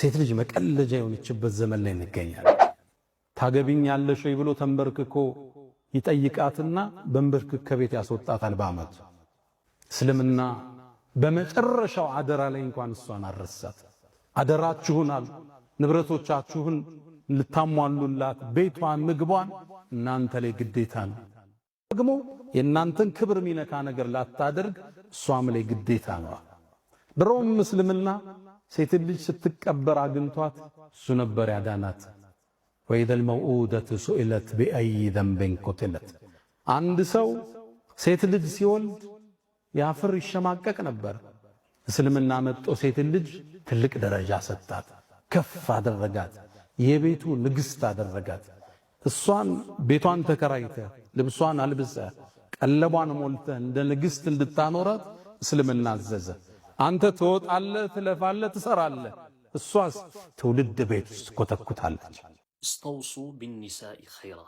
ሴት ልጅ መቀለጃ የሆነችበት ዘመን ላይ እንገኛለን። ታገቢኛለሽ ወይ ብሎ ተንበርክኮ ይጠይቃትና በንበርክክ ከቤት ያስወጣታል በአመቱ። እስልምና በመጨረሻው አደራ ላይ እንኳን እሷን አረሳት። አደራችሁን አሉ ንብረቶቻችሁን ልታሟሉላት ቤቷን ምግቧን እናንተ ላይ ግዴታ ነው። ደግሞ የእናንተን ክብር ሚነካ ነገር ላታደርግ እሷም ላይ ግዴታ ነው። ድሮም እስልምና ሴት ልጅ ስትቀበር አግኝቷት እሱ ነበር ያዳናት። ወኢዘል መውኡደቱ ሱኢለት ቢአይ ዘንቢን ቁትለት። አንድ ሰው ሴት ልጅ ሲወልድ ያፍር ይሸማቀቅ ነበር። እስልምና መጥቶ ሴት ልጅ ትልቅ ደረጃ ሰጣት፣ ከፍ አደረጋት፣ የቤቱ ንግሥት አደረጋት። እሷን ቤቷን ተከራይተ ልብሷን አልብሰ ቀለቧን ሞልተ እንደ ንግሥት እንድታኖራት እስልምና አዘዘ። አንተ ትወጣለህ፣ ትለፋለህ፣ ትሰራለህ፣ እሷስ ትውልድ ቤት ውስጥ ኮተኩታለች። እስተውሱ ቢኒሳኢ ኸይራ።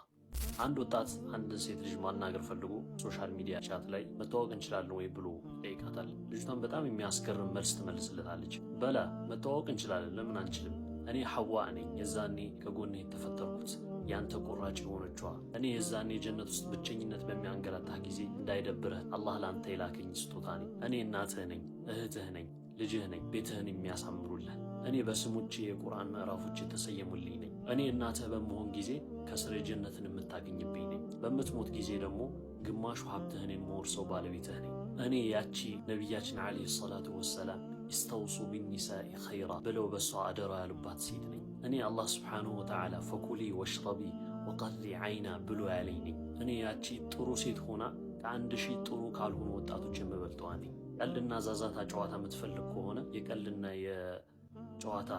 አንድ ወጣት አንድ ሴት ልጅ ማናገር ፈልጎ ሶሻል ሚዲያ ቻት ላይ መተዋወቅ እንችላለን ወይ ብሎ ጠይቃታል። ልጅቷን በጣም የሚያስገርም መልስ ትመልስለታለች። በላ መተዋወቅ እንችላለን፣ ለምን አንችልም? እኔ ሐዋ ነኝ፣ የዛኔ ከጎኔ የተፈጠርኩት ያንተ ቁራጭ የሆነችዋ እኔ የዛኔ ጀነት ውስጥ ብቸኝነት በሚያንገላታህ ጊዜ እንዳይደብርህ አላህ ላንተ የላከኝ ስጦታ ነኝ። እኔ እናትህ ነኝ፣ እህትህ ነኝ፣ ልጅህ ነኝ፣ ቤትህን የሚያሳምሩልህ እኔ በስሞቼ የቁርአን ምዕራፎች የተሰየሙልኝ ነኝ። እኔ እናትህ በመሆን ጊዜ ከስር ጀነትን የምታገኝብኝ ነኝ። በምትሞት ጊዜ ደግሞ ግማሹ ሀብትህን የምወርሰው ባለቤትህ ነኝ። እኔ ያቺ ነቢያችን ዓለይሂ ሰላቱ ወሰላም ኢስተውሱ ቢኒሳኢ ኸይራ ብለው በሷ አደራ ያሉባት ሴት ነኝ። እኔ አላህ ስብሓንሁ ወተዓላ ፈኩሊ ወሽረቢ ወቀሪ ዓይና ብሎ ያለኝ ነኝ። እኔ ያቺ ጥሩ ሴት ሆና ከ1000 ጥሩ ካልሆኑ ወጣቶች የምበልጠዋ ነኝ። ቀልድና ዛዛታ ጨዋታ የምትፈልግ ከሆነ የቀልድና የጨዋታ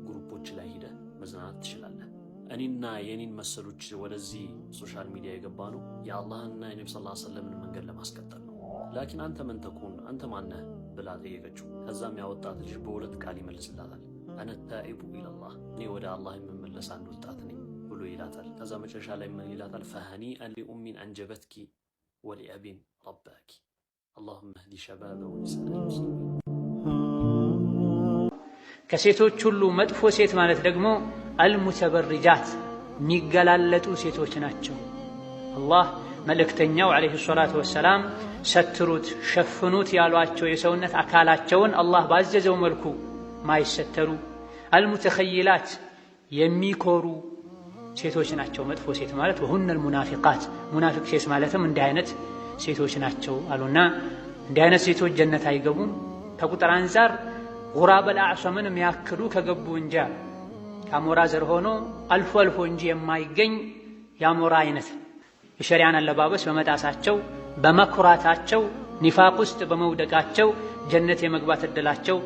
ግሩፖች ላይ ሂደህ መዝናናት ትችላለህ። እኔና የኔን መሰሎች ወደዚህ ሶሻል ሚዲያ የገባ ነው የአላህና የነቢ ስ ሰለምን መንገድ ለማስቀጠል ነው። ላኪን አንተ መን ተኩን አንተ ማነህ ብላ ጠየቀችው። ከዛም ያወጣት ልጅ በሁለት ቃል ይመልስላታል። አነ ታኢቡ ኢለላህ፣ እኔ ወደ አላህ የምመለስ አንድ ወጣት ነኝ ብሎ ይላታል። ከዛ መጨረሻ ላይ ምን ይላታል? ፈሀኒአን ሊኡሚን አንጀበትኪ ወሊአቢን ረባኪ አላሁመ ህዲ ሸባበ ወኒሳእ ሙስሊሚን። ከሴቶች ሁሉ መጥፎ ሴት ማለት ደግሞ አልሙተበርጃት የሚገላለጡ ሴቶች ናቸው። አላህ መልእክተኛው ዓለይሂ ሰላቱ ወሰላም ሰትሩት፣ ሸፍኑት ያሏቸው የሰውነት አካላቸውን አላህ ባዘዘው መልኩ ማይሰተሩ አልሙተኸይላት የሚኮሩ ሴቶች ናቸው መጥፎ ሴት ማለት። ወሁነል ሙናፊቃት ሙናፊቅ ሴት ማለትም እንዲህ አይነት ሴቶች ናቸው አሉና እንዲህ አይነት ሴቶች ጀነት አይገቡም። ከቁጥር አንፃር ጉራበል አዕሷምን የሚያክሉ ከገቡ እንጂ ከአሞራ ዘር ሆኖ አልፎ አልፎ እንጂ የማይገኝ የአሞራ አይነት የሸሪዓን አለባበስ በመጣሳቸው በመኩራታቸው ኒፋቅ ውስጥ በመውደቃቸው ጀነት የመግባት እድላቸው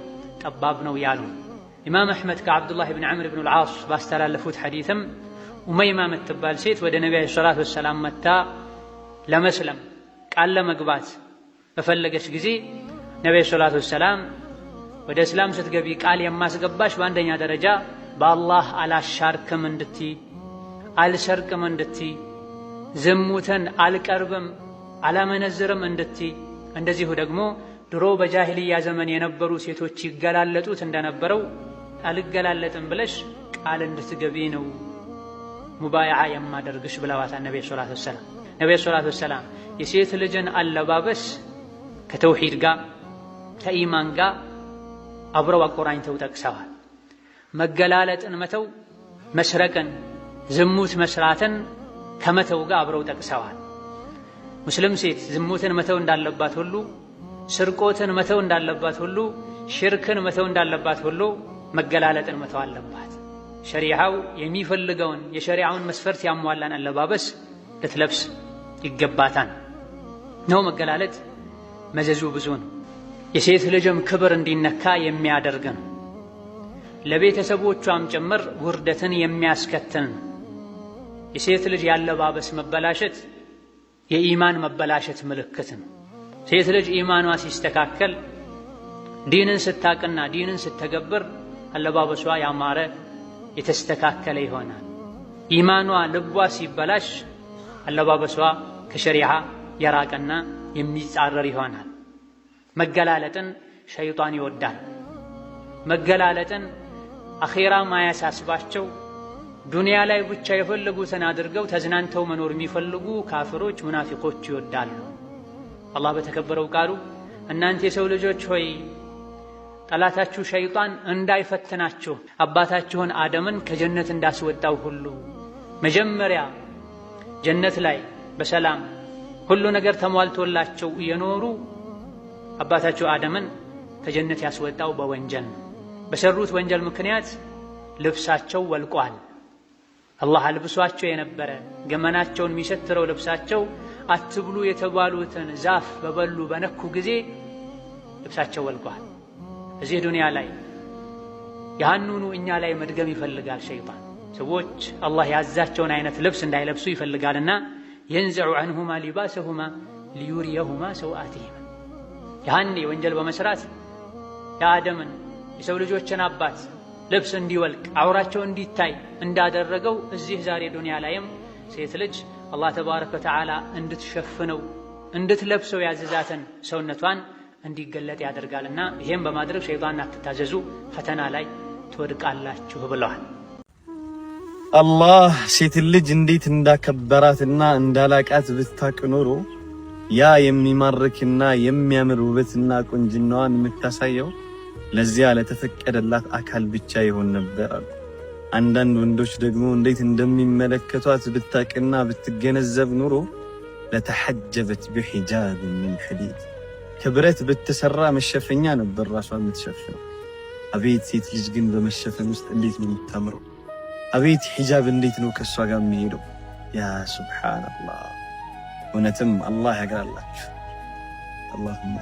ጠባብ ነው ያሉ ኢማም አሕመድ ከዓብዱላህ ብን ዐምር ብን አልዓስ ባስተላለፉት ሐዲትም ኡመይማ የምትባል ሴት ወደ ነቢ ዓለይሂ ሰላቱ ወሰላም መታ ለመስለም ቃል ለመግባት በፈለገች ጊዜ ነቢ ዓለይሂ ሰላቱ ወሰላም ወደ እስላም ስትገቢ ቃል የማስገባሽ በአንደኛ ደረጃ በአላህ አላሻርክም እንድትይ፣ አልሰርቅም እንድትይ፣ ዝሙትን አልቀርብም አላመነዝርም እንድትይ፣ እንደዚሁ ደግሞ ድሮ በጃሂልያ ዘመን የነበሩ ሴቶች ይገላለጡት እንደነበረው አልገላለጥም ብለሽ ቃል እንድትገቢ ነው ሙባይዓ የማደርግሽ ብለዋታል ነቢ ሰለላሁ ዐለይሂ ወሰለም። ነቢ ሰለላሁ ዐለይሂ ወሰለም የሴት ልጅን አለባበስ ከተውሂድ ጋር ከኢማን ጋር አብረው አቆራኝተው ጠቅሰዋል። መገላለጥን መተው፣ መስረቅን፣ ዝሙት መስራትን ከመተው ጋር አብረው ጠቅሰዋል። ሙስሊም ሴት ዝሙትን መተው እንዳለባት ሁሉ፣ ስርቆትን መተው እንዳለባት ሁሉ፣ ሽርክን መተው እንዳለባት ሁሉ መገላለጥን መተው አለባት። ሸሪዓው የሚፈልገውን የሸሪዓውን መስፈርት ያሟላን አለባበስ ልትለብስ ይገባታል ነው። መገላለጥ መዘዙ ብዙ ነው። የሴት ልጅም ክብር እንዲነካ የሚያደርግ ነው። ለቤተሰቦቿም ጭምር ውርደትን የሚያስከትል ነው። የሴት ልጅ ያለባበስ መበላሸት የኢማን መበላሸት ምልክት ነው። ሴት ልጅ ኢማኗ ሲስተካከል ዲንን ስታቅና ዲንን ስተገብር አለባበሷ ያማረ የተስተካከለ ይሆናል። ኢማኗ ልቧ ሲበላሽ አለባበሷ ከሸሪዓ የራቀና የሚጻረር ይሆናል። መገላለጥን ሸይጣን ይወዳል። መገላለጥን አኼራ ማያሳስባቸው ዱንያ ላይ ብቻ የፈለጉትን አድርገው ተዝናንተው መኖር የሚፈልጉ ካፍሮች፣ ሙናፊቆች ይወዳሉ። አላህ በተከበረው ቃሉ እናንተ የሰው ልጆች ሆይ ጠላታችሁ ሸይጣን እንዳይፈትናችሁ አባታችሁን አደምን ከጀነት እንዳስወጣው ሁሉ መጀመሪያ ጀነት ላይ በሰላም ሁሉ ነገር ተሟልቶላቸው እየኖሩ አባታችሁ አደምን ከጀነት ያስወጣው በወንጀል ነው። በሰሩት ወንጀል ምክንያት ልብሳቸው ወልቋል። አላህ አልብሷቸው የነበረ ገመናቸውን የሚሰትረው ልብሳቸው አትብሉ የተባሉትን ዛፍ በበሉ በነኩ ጊዜ ልብሳቸው ወልቋል። እዚህ ዱንያ ላይ ያንኑ እኛ ላይ መድገም ይፈልጋል ሸይጣን። ሰዎች አላህ ያዛቸውን አይነት ልብስ እንዳይለብሱ ይፈልጋልና የንዘዑ ዐንሁማ ሊባሰሁማ ሊዩሪየሁማ ሰውአቲሂማ። ያኔ ወንጀል በመስራት የአደምን የሰው ልጆችን አባት ልብስ እንዲወልቅ አውራቸው እንዲታይ እንዳደረገው እዚህ ዛሬ ዱንያ ላይም ሴት ልጅ አላህ ተባረከ ወተዓላ እንድትሸፍነው እንድትለብሰው ያዘዛትን ሰውነቷን እንዲገለጥ ያደርጋልና ይሄን በማድረግ ሸይጣን አትታዘዙ፣ ፈተና ላይ ትወድቃላችሁ ብለዋል። አላህ ሴት ልጅ እንዴት እንዳከበራትና እንዳላቃት ብታውቅ ኖሮ ያ የሚማርክና የሚያምር ውበትና ቁንጅናዋን የምታሳየው ለዚያ ለተፈቀደላት አካል ብቻ ይሆን ነበር አሉ። አንዳንድ ወንዶች ደግሞ እንዴት እንደሚመለከቷት ብታውቅና ብትገነዘብ ኖሮ ለተሐጀበት ቢሒጃብ ሚን ሐዲድ ከብረት በተሰራ መሸፈኛ ነበር ራሷን የምትሸፍነው። አቤት ሴት ልጅ ግን በመሸፈን ውስጥ እንዴት ነው የምታምረው! አቤት ሒጃብ እንዴት ነው ከሷ ጋር የሚሄደው! ያ ሱብሃንአላህ! እውነትም አላህ ያግራላችሁ። አላሁመ